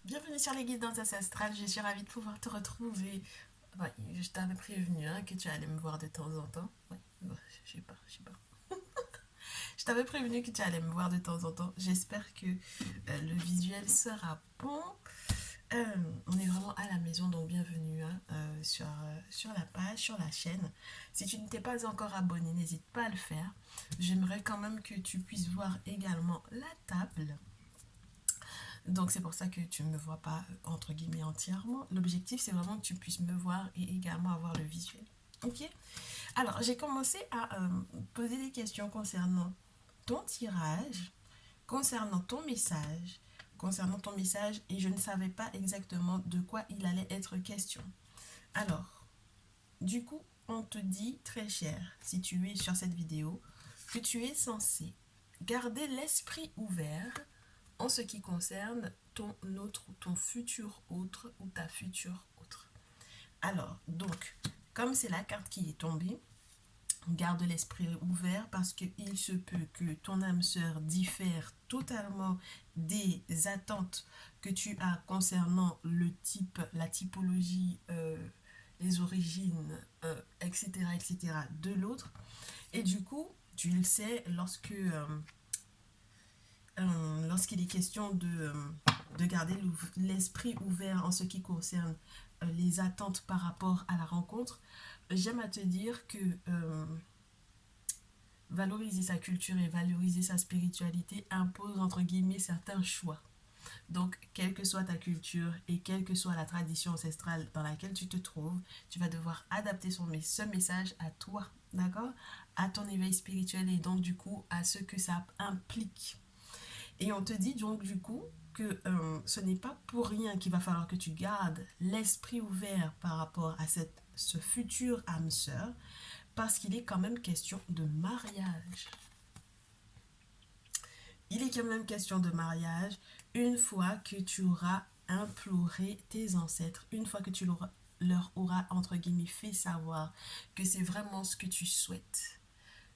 Bienvenue sur les guides ancestrales, je suis ravie de pouvoir te retrouver. Ouais, je t'avais prévenu hein, que tu allais me voir de temps en temps. Ouais, bon, je sais pas. Je t'avais prévenu que tu allais me voir de temps en temps. J'espère que le visuel sera bon. Euh, on est vraiment à la maison, donc bienvenue hein, sur la page, sur la chaîne. Si tu ne t'es pas encore abonné, n'hésite pas à le faire. J'aimerais quand même que tu puisses voir également la table. Donc c'est pour ça que tu ne me vois pas entre guillemets entièrement. L'objectif c'est vraiment que tu puisses me voir et également avoir le visuel. Ok. Alors j'ai commencé à poser des questions concernant ton tirage, concernant ton message et je ne savais pas exactement de quoi il allait être question. Alors, du coup, on te dit très cher, si tu es sur cette vidéo, que tu es censé garder l'esprit ouvert en ce qui concerne ton futur autre ou ta future autre. Alors, donc, comme c'est la carte qui est tombée, garde l'esprit ouvert parce qu'il se peut que ton âme sœur diffère totalement des attentes que tu as concernant le type, la typologie, les origines, etc., etc. de l'autre. Et du coup, tu le sais, lorsqu'il est question de garder l'esprit ouvert en ce qui concerne les attentes par rapport à la rencontre, j'aime à te dire que valoriser sa culture et valoriser sa spiritualité impose entre guillemets certains choix. Donc, quelle que soit ta culture et quelle que soit la tradition ancestrale dans laquelle tu te trouves, tu vas devoir adapter ce message à toi, d'accord? À ton éveil spirituel et donc du coup à ce que ça implique. Et on te dit donc du coup que ce n'est pas pour rien qu'il va falloir que tu gardes l'esprit ouvert par rapport à ce futur âme sœur, parce qu'il est quand même question de mariage. Il est quand même question de mariage une fois que tu auras imploré tes ancêtres, une fois que tu leur auras entre guillemets fait savoir que c'est vraiment ce que tu souhaites.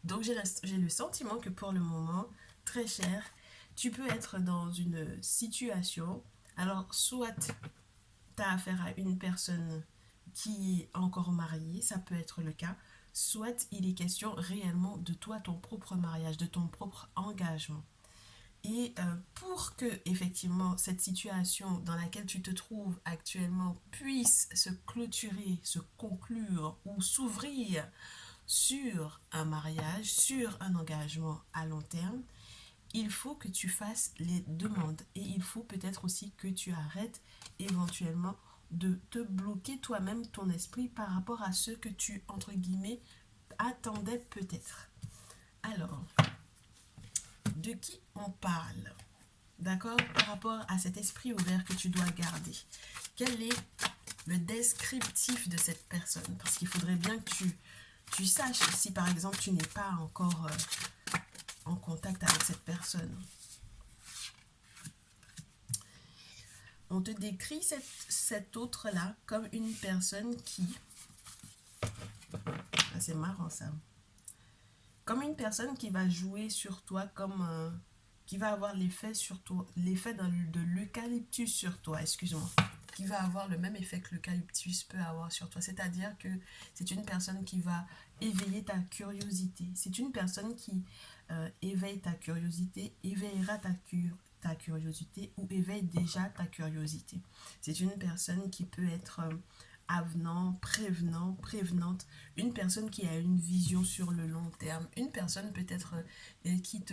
Donc j'ai le sentiment que pour le moment, très cher, tu peux être dans une situation, alors soit tu as affaire à une personne qui est encore mariée, ça peut être le cas, soit il est question réellement de toi, ton propre mariage, de ton propre engagement. Et pour que effectivement cette situation dans laquelle tu te trouves actuellement puisse se clôturer, se conclure ou s'ouvrir sur un mariage, sur un engagement à long terme, il faut que tu fasses les demandes et il faut peut-être aussi que tu arrêtes éventuellement de te bloquer toi-même ton esprit par rapport à ce que tu, entre guillemets, attendais peut-être. Alors, de qui on parle? D'accord? Par rapport à cet esprit ouvert que tu dois garder. Quel est le descriptif de cette personne? Parce qu'il faudrait bien que tu saches si par exemple tu n'es pas encore en contact avec cette personne. On te décrit cet autre-là comme une personne qui... Ah, c'est marrant ça. Comme une personne qui va jouer sur toi comme... qui va avoir l'effet sur toi, l'effet de l'eucalyptus sur toi, excuse-moi. Qui va avoir le même effet que l'eucalyptus peut avoir sur toi. C'est-à-dire que c'est une personne qui va éveiller ta curiosité. C'est une personne qui éveille ta curiosité, éveillera ta curiosité ou éveille déjà ta curiosité. C'est une personne qui peut être avenant, prévenante, une personne qui a une vision sur le long terme, une personne peut-être qui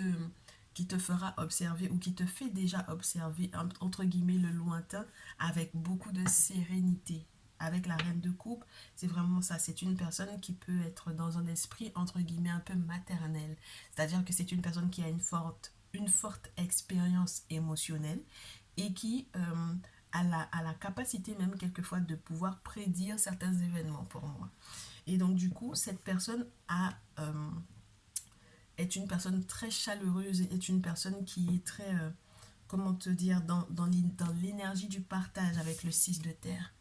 te fera observer ou qui te fait déjà observer entre guillemets le lointain avec beaucoup de sérénité. Avec la reine de coupe, c'est vraiment ça. C'est une personne qui peut être dans un esprit entre guillemets un peu maternel. C'est-à-dire que c'est une personne qui a une forte expérience émotionnelle et qui a la capacité même quelquefois de pouvoir prédire certains événements pour moi. Et donc du coup, cette personne est une personne très chaleureuse, est une personne qui est très, comment te dire, dans l'énergie du partage avec le 6 de terre.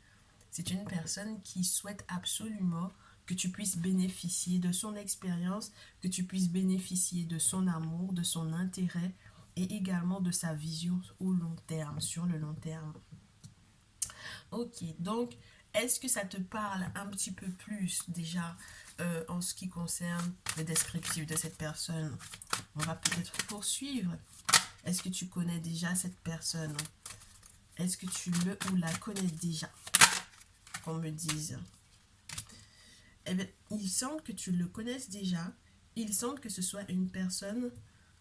C'est une personne qui souhaite absolument que tu puisses bénéficier de son expérience, que tu puisses bénéficier de son amour, de son intérêt et également de sa vision au long terme, sur le long terme. Ok, donc est-ce que ça te parle un petit peu plus déjà en ce qui concerne le descriptif de cette personne? On va peut-être poursuivre. Est-ce que tu connais déjà cette personne? Est-ce que tu le ou la connais déjà? Qu'on me dise. Eh bien, il semble que tu le connaisses déjà. Il semble que ce soit une personne...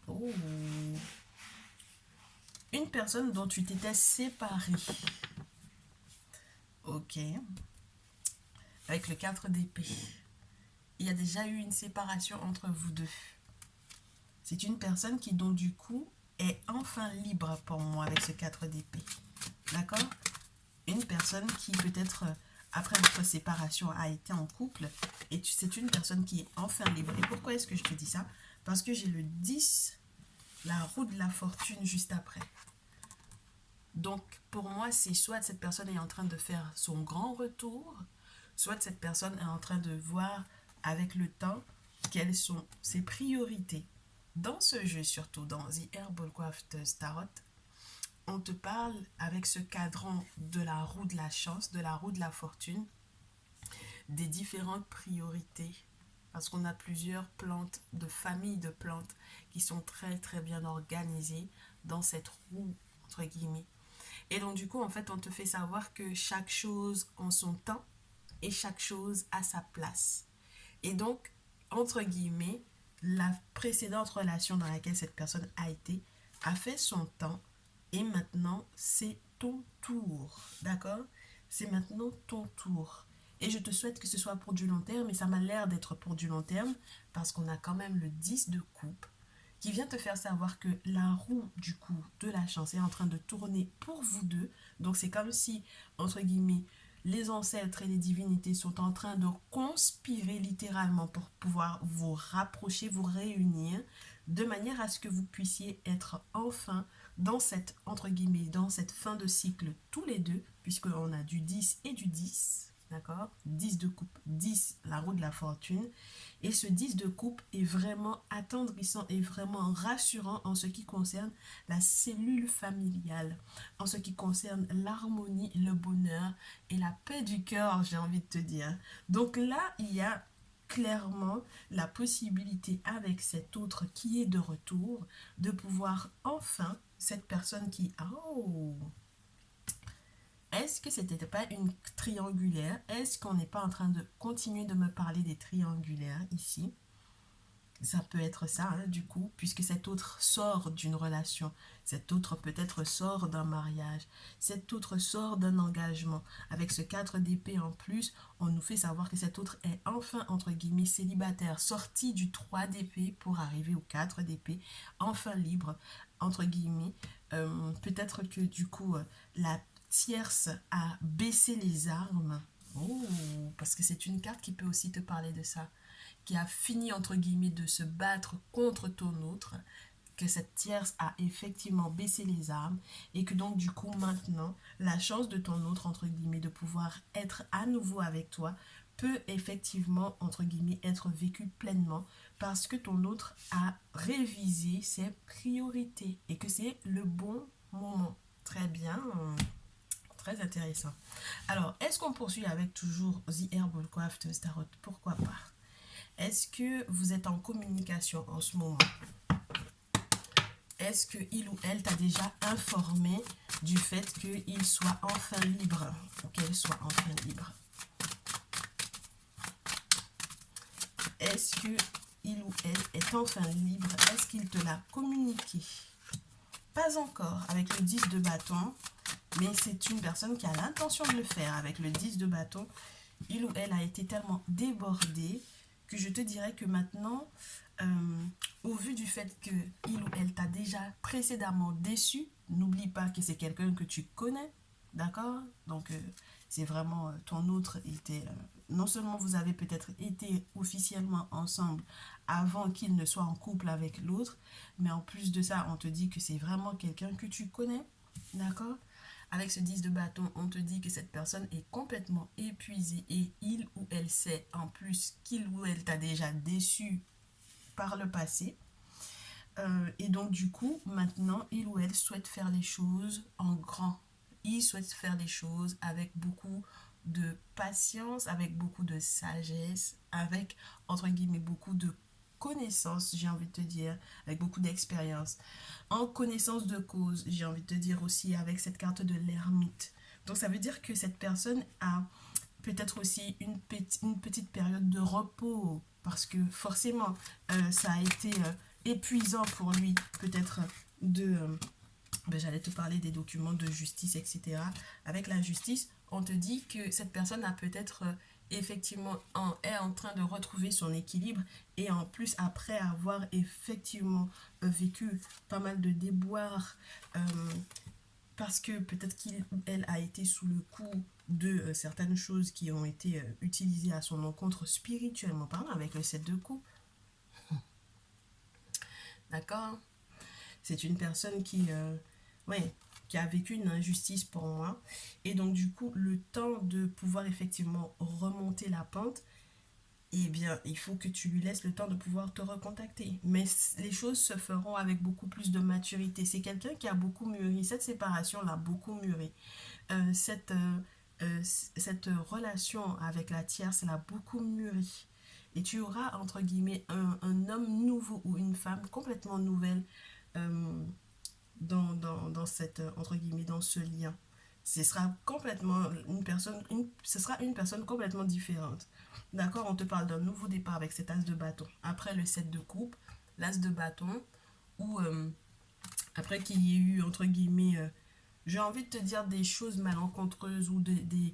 Oh, une personne dont tu t'étais séparé. Ok. Avec le 4 d'épée. Il y a déjà eu une séparation entre vous deux. C'est une personne qui, donc, du coup, est enfin libre pour moi avec ce 4 d'épée. D'accord? Une personne qui, peut-être, après votre séparation, a été en couple. Et c'est une personne qui est enfin libre. Et pourquoi est-ce que je te dis ça? Parce que j'ai le 10, la roue de la fortune juste après. Donc, pour moi, c'est soit cette personne est en train de faire son grand retour, soit cette personne est en train de voir avec le temps quelles sont ses priorités. Dans ce jeu, surtout dans The Herbal Tarot, on te parle avec ce cadran de la roue de la chance, de la roue de la fortune, des différentes priorités. Parce qu'on a plusieurs plantes, de familles de plantes qui sont très très bien organisées dans cette roue, entre guillemets. Et donc du coup, en fait, on te fait savoir que chaque chose en son temps et chaque chose à sa place. Et donc, entre guillemets, la précédente relation dans laquelle cette personne a été a fait son temps et maintenant c'est ton tour. D'accord? C'est maintenant ton tour. Et je te souhaite que ce soit pour du long terme, et ça m'a l'air d'être pour du long terme parce qu'on a quand même le 10 de coupe qui vient te faire savoir que la roue du coup de la chance est en train de tourner pour vous deux. Donc c'est comme si, entre guillemets, les ancêtres et les divinités sont en train de conspirer littéralement pour pouvoir vous rapprocher, vous réunir, de manière à ce que vous puissiez être enfin dans cette, entre guillemets, dans cette fin de cycle tous les deux, puisqu'on a du 10 et du 10, d'accord? 10 de coupe, 10, la roue de la fortune. Et ce 10 de coupe est vraiment attendrissant et vraiment rassurant en ce qui concerne la cellule familiale, en ce qui concerne l'harmonie, le bonheur et la paix du cœur, j'ai envie de te dire. Donc là, il y a clairement la possibilité avec cet autre qui est de retour de pouvoir enfin, cette personne qui... Oh, est-ce que c'était pas une triangulaire? Est-ce qu'on n'est pas en train de continuer de me parler des triangulaires ici? Ça peut être ça, hein, du coup, puisque cet autre sort d'une relation, cet autre peut-être sort d'un mariage, cet autre sort d'un engagement. Avec ce 4 d'épée en plus, on nous fait savoir que cet autre est enfin, entre guillemets, célibataire, sorti du 3 d'épée pour arriver au 4 d'épée, enfin libre, entre guillemets. Peut-être que du coup, la tierce a baissé les armes. Oh, parce que c'est une carte qui peut aussi te parler de ça, qui a fini entre guillemets de se battre contre ton autre, que cette tierce a effectivement baissé les armes et que donc du coup maintenant la chance de ton autre entre guillemets de pouvoir être à nouveau avec toi peut effectivement entre guillemets être vécue pleinement parce que ton autre a révisé ses priorités et que c'est le bon moment. Très bien, très intéressant. Alors, est-ce qu'on poursuit avec toujours The Herbal Craft Tarot? Pourquoi pas? Est-ce que vous êtes en communication en ce moment? Est-ce que il ou elle t'a déjà informé du fait qu'il soit enfin libre ou qu'elle soit enfin libre? Est-ce que il ou elle est enfin libre? Est-ce qu'il te l'a communiqué? Pas encore avec le 10 de bâton, mais c'est une personne qui a l'intention de le faire. Avec le 10 de bâton, il ou elle a été tellement débordé que je te dirais que maintenant, au vu du fait que il ou elle t'a déjà précédemment déçu, n'oublie pas que c'est quelqu'un que tu connais, d'accord? Donc, c'est vraiment ton autre était... non seulement vous avez peut-être été officiellement ensemble avant qu'il ne soit en couple avec l'autre, mais en plus de ça, on te dit que c'est vraiment quelqu'un que tu connais, d'accord? Avec ce 10 de bâton, on te dit que cette personne est complètement épuisée et il ou elle sait en plus qu'il ou elle t'a déjà déçu par le passé. Et donc du coup, maintenant, il ou elle souhaite faire les choses en grand. il souhaite faire des choses avec beaucoup de patience, avec beaucoup de sagesse, avec, entre guillemets, beaucoup de connaissances, j'ai envie de te dire, avec beaucoup d'expérience. En connaissance de cause, j'ai envie de te dire aussi, avec cette carte de l'ermite. Donc ça veut dire que cette personne a peut-être aussi une petite période de repos, parce que forcément, ça a été épuisant pour lui, peut-être ben, j'allais te parler des documents de justice, etc. Avec la justice, on te dit que cette personne a peut-être effectivement est en train de retrouver son équilibre et en plus après avoir effectivement vécu pas mal de déboires euh, parce que peut-être qu'elle a été sous le coup de certaines choses qui ont été utilisées à son encontre spirituellement parlant avec le 7 de coups, d'accord. C'est une personne ouais, qui a vécu une injustice pour moi. Et donc, du coup, le temps de pouvoir effectivement remonter la pente, eh bien, il faut que tu lui laisses le temps de pouvoir te recontacter. Mais les choses se feront avec beaucoup plus de maturité. C'est quelqu'un qui a beaucoup mûri. Cette séparation l'a beaucoup mûri. Euh, cette, euh, cette relation avec la tierce l'a beaucoup mûri. Et tu auras, entre guillemets, un homme nouveau ou une femme complètement nouvelle euh, dans cette, entre guillemets, dans ce lien. Ce sera complètement ce sera une personne complètement différente. D'accord, on te parle d'un nouveau départ avec cet as de bâton. Après le 7 de coupe, l'as de bâton, ou après qu'il y ait eu, entre guillemets, j'ai envie de te dire des choses malencontreuses ou des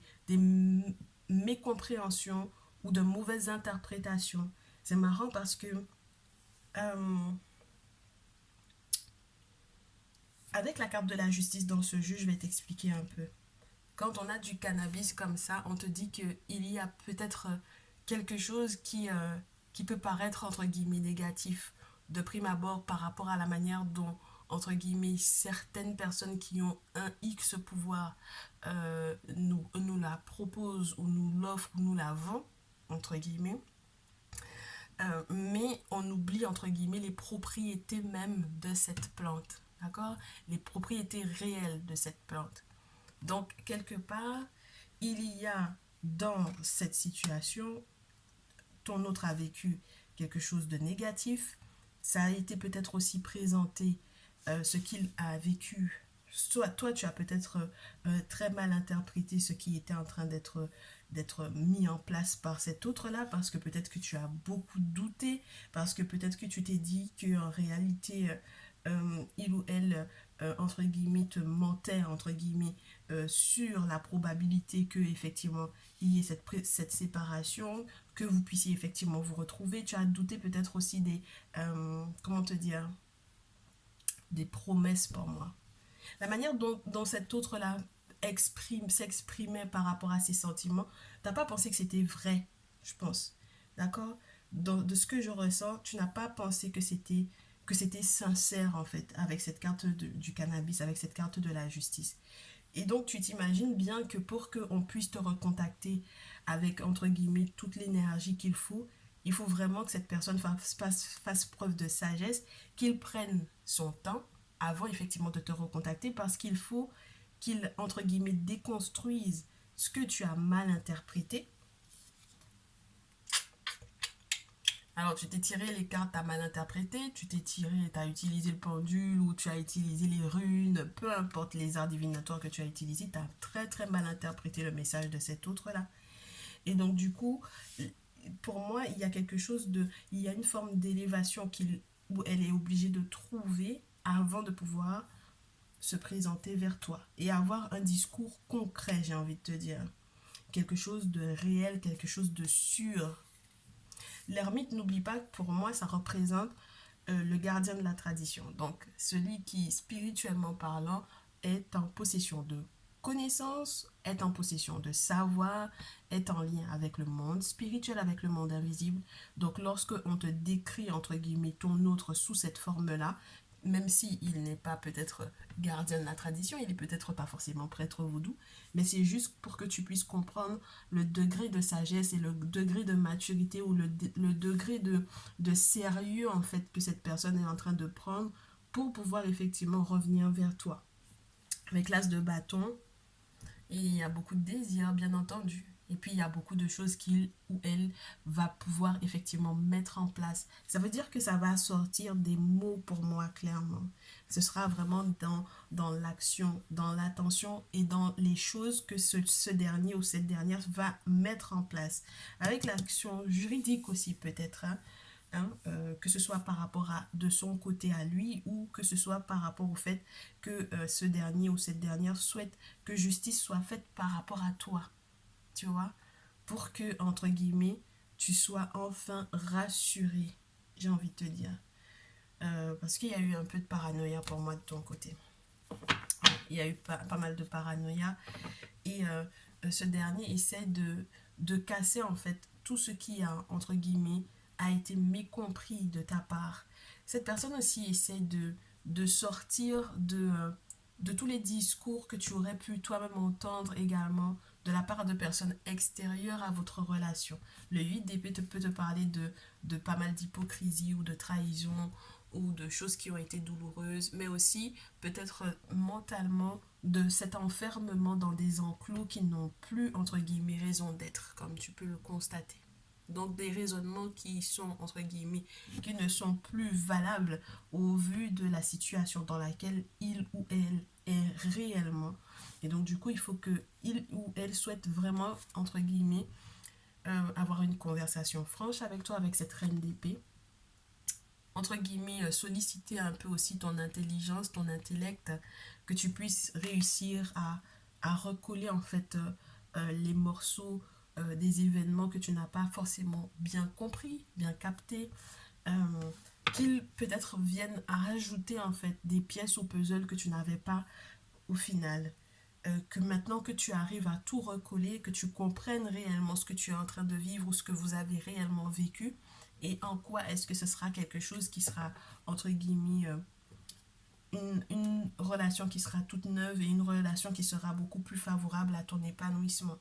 mécompréhensions ou de mauvaises interprétations. C'est marrant parce que euh, avec la carte de la justice dans ce jeu, je vais t'expliquer un peu. Quand on a du cannabis comme ça, on te dit qu'il y a peut-être quelque chose qui peut paraître entre guillemets négatif de prime abord par rapport à la manière dont entre guillemets certaines personnes qui ont un X pouvoir nous la proposent ou nous l'offrent ou nous la vendent entre guillemets. Mais on oublie entre guillemets les propriétés même de cette plante, d'accord, les propriétés réelles de cette plante. Donc, quelque part, il y a dans cette situation, ton autre a vécu quelque chose de négatif. Ça a été peut-être aussi présenté ce qu'il a vécu. Soit toi, tu as peut-être très mal interprété ce qui était en train d'être mis en place par cet autre-là, parce que peut-être que tu as beaucoup douté, parce que peut-être que tu t'es dit qu'en réalité, il ou elle, entre guillemets, te mentait, entre guillemets, sur la probabilité que, effectivement, il y ait cette séparation, que vous puissiez effectivement vous retrouver. Tu as douté peut-être aussi comment te dire, des promesses pour moi. La manière dont cet autre-là s'exprimait par rapport à ses sentiments, t'as pas pensé que c'était vrai, je pense. D'accord. De ce que je ressens, tu n'as pas pensé que c'était sincère en fait avec cette carte du cannabis, avec cette carte de la justice. Et donc tu t'imagines bien que pour qu'on puisse te recontacter avec entre guillemets toute l'énergie qu'il faut vraiment que cette personne fasse preuve de sagesse, qu'il prenne son temps avant effectivement de te recontacter parce qu'il faut qu'il entre guillemets déconstruise ce que tu as mal interprété. Alors, tu t'es tiré les cartes, t'as mal interprété, tu t'es tiré, t'as utilisé le pendule ou tu as utilisé les runes, peu importe les arts divinatoires que tu as utilisés, t'as très très mal interprété le message de cet autre-là. Et donc, du coup, pour moi, il y a quelque chose de. Il y a une forme d'élévation où elle est obligée de trouver avant de pouvoir se présenter vers toi et avoir un discours concret, j'ai envie de te dire. Quelque chose de réel, quelque chose de sûr. L'ermite, n'oublie pas que pour moi, ça représente le gardien de la tradition. Donc, celui qui, spirituellement parlant, est en possession de connaissances, est en possession de savoir, est en lien avec le monde spirituel, avec le monde invisible. Donc, lorsque on te décrit, entre guillemets, ton autre sous cette forme-là, même si il n'est pas peut-être gardien de la tradition, il est peut-être pas forcément prêtre vaudou, mais c'est juste pour que tu puisses comprendre le degré de sagesse et le degré de maturité ou le degré de sérieux en fait que cette personne est en train de prendre pour pouvoir effectivement revenir vers toi. Avec l'as de bâton, Et il y a beaucoup de désirs, bien entendu. Et puis, il y a beaucoup de choses qu'il ou elle va pouvoir effectivement mettre en place. Ça veut dire que ça va sortir des mots pour moi, clairement. Ce sera vraiment dans l'action, dans l'attention et dans les choses que ce dernier ou cette dernière va mettre en place. Avec l'action juridique aussi, peut-être. Hein, que ce soit par rapport à de son côté à lui ou que ce soit par rapport au fait que ce dernier ou cette dernière souhaite que justice soit faite par rapport à toi, tu vois, pour que, entre guillemets, tu sois enfin rassuré, j'ai envie de te dire. Parce qu'il y a eu un peu de paranoïa pour moi de ton côté. Il y a eu pas mal de paranoïa et ce dernier essaie de casser en fait tout ce qui a, entre guillemets, a été mécompris de ta part. Cette personne aussi essaie de sortir de tous les discours que tu aurais pu toi-même entendre également de la part de personnes extérieures à votre relation. Le 8 d'épée peut te parler de pas mal d'hypocrisie ou de trahison ou de choses qui ont été douloureuses, mais aussi peut-être mentalement de cet enfermement dans des enclos qui n'ont plus, entre guillemets, raison d'être, comme tu peux le constater. Donc des raisonnements qui sont, entre guillemets, qui ne sont plus valables au vu de la situation dans laquelle il ou elle est réellement. Et donc du coup, il faut que il ou elle souhaite vraiment, entre guillemets, avoir une conversation franche avec toi, avec cette reine d'épée, entre guillemets, solliciter un peu aussi ton intelligence, ton intellect, que tu puisses réussir à recoller en fait les morceaux des événements que tu n'as pas forcément bien compris, bien capté, euh, qu'ils peut-être viennent à rajouter en fait des pièces au puzzle que tu n'avais pas au final. Que maintenant que tu arrives à tout recoller, que tu comprennes réellement ce que tu es en train de vivre ou ce que vous avez réellement vécu, et en quoi est-ce que ce sera quelque chose qui sera, entre guillemets, une relation qui sera toute neuve et une relation qui sera beaucoup plus favorable à ton épanouissement.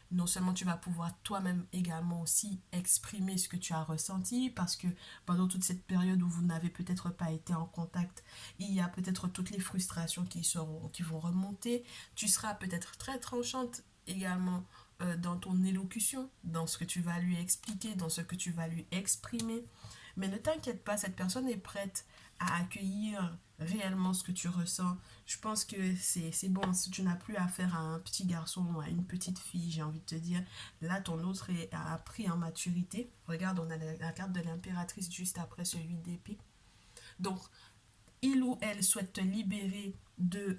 Non seulement tu vas pouvoir toi-même également aussi exprimer ce que tu as ressenti parce que pendant toute cette période où vous n'avez peut-être pas été en contact, il y a peut-être toutes les frustrations qui vont remonter. Tu seras peut-être très tranchante également dans ton élocution, dans ce que tu vas lui expliquer, dans ce que tu vas lui exprimer. Mais ne t'inquiète pas, cette personne est prête à accueillir réellement ce que tu ressens. Je pense que c'est bon, si tu n'as plus affaire à un petit garçon ou à une petite fille, j'ai envie de te dire. Là, ton autre a appris en maturité. Regarde, on a la carte de l'impératrice juste après ce 8 d'épée. Donc, il ou elle souhaite te libérer de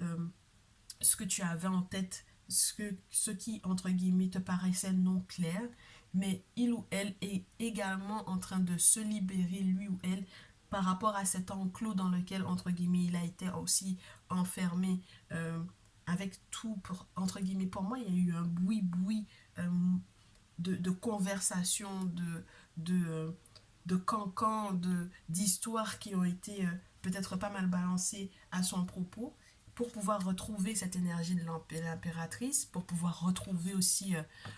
ce que tu avais en tête, ce qui, entre guillemets, te paraissait non clair, mais il ou elle est également en train de se libérer, lui ou elle, par rapport à cet enclos dans lequel, entre guillemets, il a été aussi enfermé avec tout, entre guillemets, pour moi, il y a eu un boui-boui euh, de conversations, de, euh, de cancans, d'histoires qui ont été peut-être pas mal balancées à son propos pour pouvoir retrouver cette énergie de l'impératrice, pour pouvoir retrouver aussi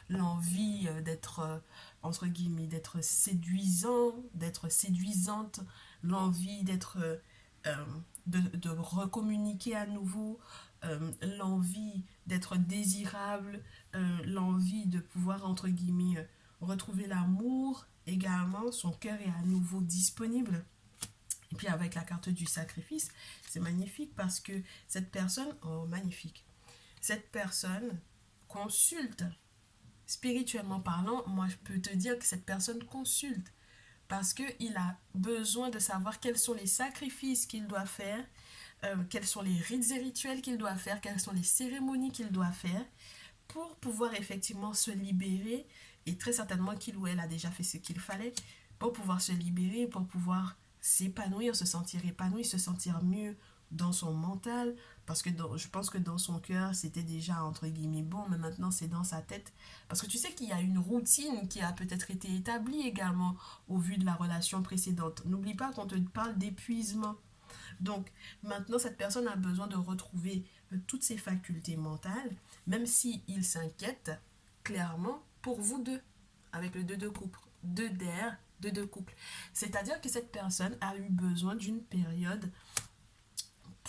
l'envie d'être, entre guillemets, d'être séduisant, d'être séduisante, l'envie d'être, euh, de recommuniquer à nouveau, l'envie d'être désirable, l'envie de pouvoir, entre guillemets, retrouver l'amour également, son cœur est à nouveau disponible. Et puis avec la carte du sacrifice, c'est magnifique parce que cette personne, oh magnifique, cette personne consulte, spirituellement parlant, moi je peux te dire que cette personne consulte parce qu'il a besoin de savoir quels sont les sacrifices qu'il doit faire, quels sont les rites et rituels qu'il doit faire, quelles sont les cérémonies qu'il doit faire pour pouvoir effectivement se libérer, et très certainement qu'il ou elle a déjà fait ce qu'il fallait, pour pouvoir se libérer, pour pouvoir s'épanouir, se sentir épanoui, se sentir mieux dans son mental, parce que je pense que dans son cœur, c'était déjà entre guillemets bon, mais maintenant c'est dans sa tête. Parce que tu sais qu'il y a une routine qui a peut-être été établie également au vu de la relation précédente. N'oublie pas qu'on te parle d'épuisement. Donc, maintenant, cette personne a besoin de retrouver toutes ses facultés mentales, même si il s'inquiète clairement pour vous deux, avec le 2 de couple, 2 d'air, 2 de couple. C'est-à-dire que cette personne a eu besoin d'une période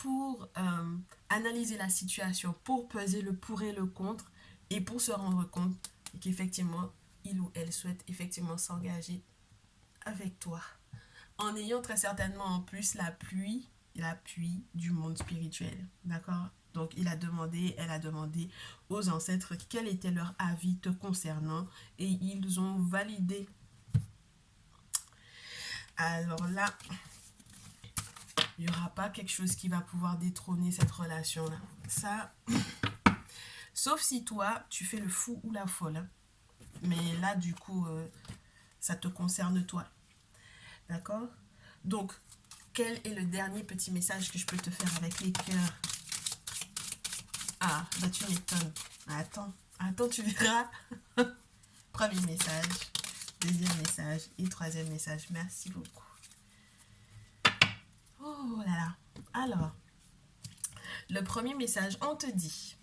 pour analyser la situation, pour peser le pour et le contre, et pour se rendre compte qu'effectivement, il ou elle souhaite effectivement s'engager avec toi. En ayant très certainement en plus l'appui du monde spirituel. D'accord? Donc, elle a demandé aux ancêtres quel était leur avis te concernant et ils ont validé. Alors là, il n'y aura pas quelque chose qui va pouvoir détrôner cette relation-là. Ça, sauf si toi, tu fais le fou ou la folle. Hein. Mais là, du coup, ça te concerne toi. D'accord? Donc, quel est le dernier petit message que je peux te faire avec les cœurs? Ah, bah tu m'étonnes. Attends, tu verras. Premier message, deuxième message et troisième message. Merci beaucoup. Oh là là. Alors, le premier message, on te dit: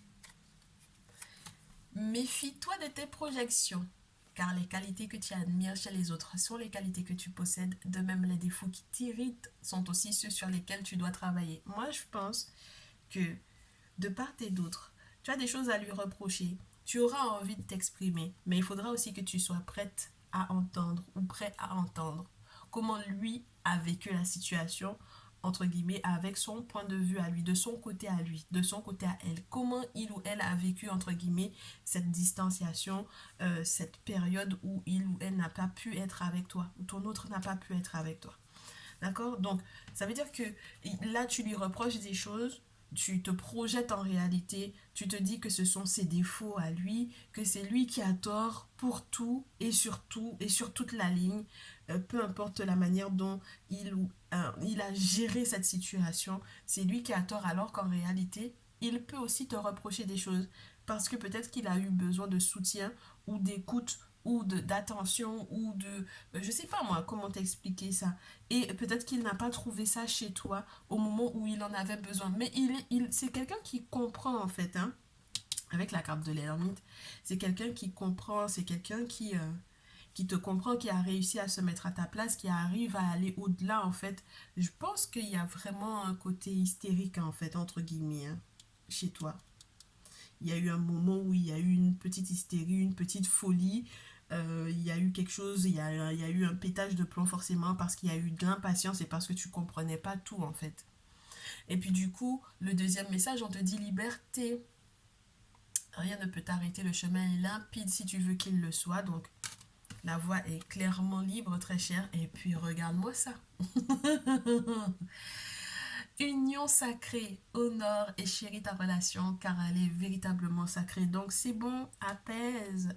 méfie-toi de tes projections, car les qualités que tu admires chez les autres sont les qualités que tu possèdes, de même les défauts qui t'irritent sont aussi ceux sur lesquels tu dois travailler. Moi, je pense que de part et d'autre, tu as des choses à lui reprocher, tu auras envie de t'exprimer, mais il faudra aussi que tu sois prête à entendre ou prêt à entendre comment lui a vécu la situation, entre guillemets, avec son point de vue à lui, de son côté à lui, de son côté à elle. Comment il ou elle a vécu, entre guillemets, cette distanciation, cette période où il ou elle n'a pas pu être avec toi, ou ton autre n'a pas pu être avec toi. D'accord? Donc, ça veut dire que là, tu lui reproches des choses, tu te projettes en réalité, tu te dis que ce sont ses défauts à lui, que c'est lui qui a tort pour tout et sur toute la ligne, peu importe la manière dont il a géré cette situation, c'est lui qui a tort alors qu'en réalité, il peut aussi te reprocher des choses parce que peut-être qu'il a eu besoin de soutien ou d'écoute ou d'attention ou de je sais pas moi comment t'expliquer ça, et peut-être qu'il n'a pas trouvé ça chez toi au moment où il en avait besoin, mais c'est quelqu'un qui comprend en fait, hein, avec la carte de l'ermite, c'est quelqu'un qui comprend, c'est quelqu'un qui te comprend, qui a réussi à se mettre à ta place, qui arrive à aller au-delà en fait. Je pense qu'il y a vraiment un côté hystérique en fait, entre guillemets, hein, chez toi. Il y a eu un moment où il y a eu une petite hystérie, une petite folie. Il y a eu quelque chose, il y a eu un pétage de plomb forcément parce qu'il y a eu de l'impatience et parce que tu comprenais pas tout en fait. Et puis du coup, le deuxième message, on te dit liberté. Rien ne peut t'arrêter, le chemin est limpide si tu veux qu'il le soit. Donc la voie est clairement libre, très chère. Et puis regarde-moi ça. Union sacrée, honore et chéris ta relation car elle est véritablement sacrée. Donc c'est bon, apaise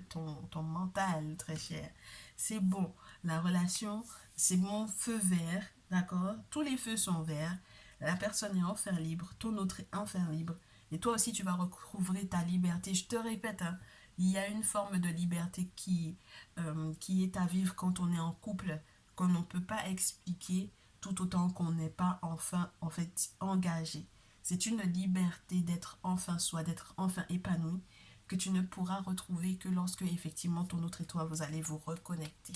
ton mental, très cher. C'est bon, la relation, c'est bon, feu vert, d'accord? Tous les feux sont verts. La personne est enfin libre, ton autre est enfin libre. Et toi aussi, tu vas recouvrer ta liberté. Je te répète, hein, il y a une forme de liberté qui est à vivre quand on est en couple, qu'on ne peut pas expliquer tout autant qu'on n'est pas enfin en fait engagé. C'est une liberté d'être enfin soi, d'être enfin épanoui, que tu ne pourras retrouver que lorsque effectivement ton autre et toi vous allez vous reconnecter.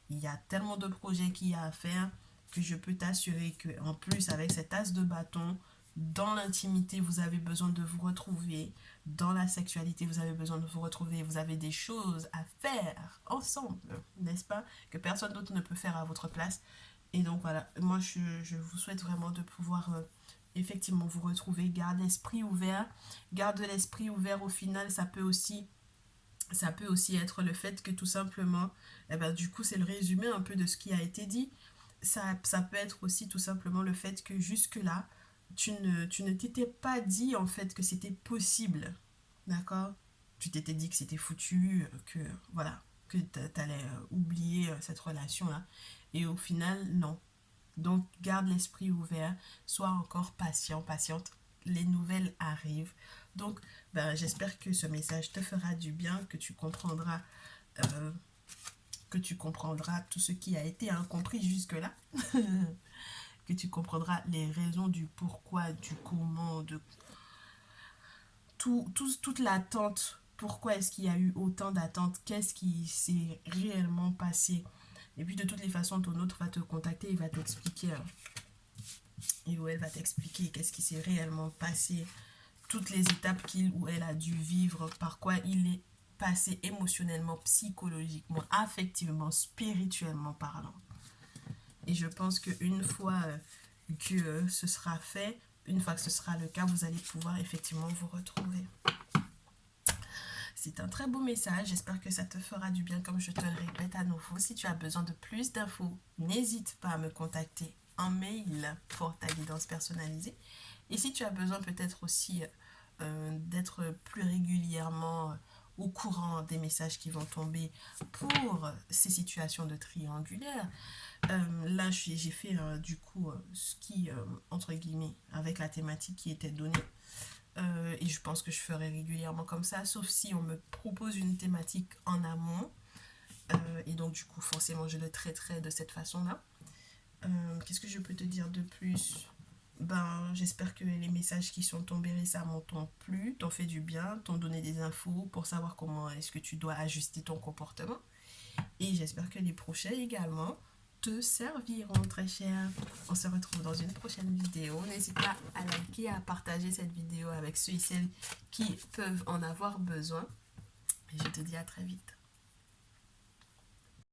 Il y a tellement de projets qu'il y a à faire que je peux t'assurer que en plus avec cet as de bâton, dans l'intimité, vous avez besoin de vous retrouver. Dans la sexualité, vous avez besoin de vous retrouver. Vous avez des choses à faire ensemble, n'est-ce pas? Que personne d'autre ne peut faire à votre place. Et donc voilà, moi je vous souhaite vraiment de pouvoir effectivement vous retrouver. Garde l'esprit ouvert. Garde l'esprit ouvert au final, ça peut aussi être le fait que tout simplement, eh ben, du coup c'est le résumé un peu de ce qui a été dit. Ça peut être aussi tout simplement le fait que jusque-là, tu ne t'étais pas dit en fait que c'était possible. D'accord? Tu t'étais dit que c'était foutu, que voilà, que t'allais oublier cette relation-là. Et au final, non. Donc, garde l'esprit ouvert, sois encore patient, patiente. Les nouvelles arrivent. Donc, ben, j'espère que ce message te fera du bien, euh, que tu comprendras tout ce qui a été incompris jusque-là, que tu comprendras les raisons du pourquoi, du comment, de toute l'attente. Pourquoi est-ce qu'il y a eu autant d'attentes? Qu'est-ce qui s'est réellement passé? Et puis de toutes les façons, ton autre va te contacter, il va t'expliquer et où elle va t'expliquer qu'est-ce qui s'est réellement passé, toutes les étapes qu'il ou elle a dû vivre, par quoi il est passé émotionnellement, psychologiquement, affectivement, spirituellement parlant. Et je pense qu'une fois que ce sera fait, une fois que ce sera le cas, vous allez pouvoir effectivement vous retrouver. C'est un très beau message, j'espère que ça te fera du bien comme je te le répète à nouveau. Si tu as besoin de plus d'infos, n'hésite pas à me contacter en mail pour ta guidance personnalisée. Et si tu as besoin peut-être aussi d'être plus régulièrement au courant des messages qui vont tomber pour ces situations de triangulaire, là j'ai fait du coup ce qui, entre guillemets, avec la thématique qui était donnée. Et je pense que je ferai régulièrement comme ça, sauf si on me propose une thématique en amont. Et donc, du coup, forcément, je le traiterai de cette façon-là. Qu'est-ce que je peux te dire de plus? Ben, j'espère que les messages qui sont tombés récemment t'ont plu, t'ont fait du bien, t'ont donné des infos pour savoir comment est-ce que tu dois ajuster ton comportement. Et j'espère que les prochains également te serviront, très cher. On se retrouve dans une prochaine vidéo. N'hésite pas à liker, à partager cette vidéo avec ceux et celles qui peuvent en avoir besoin. Et je te dis à très vite.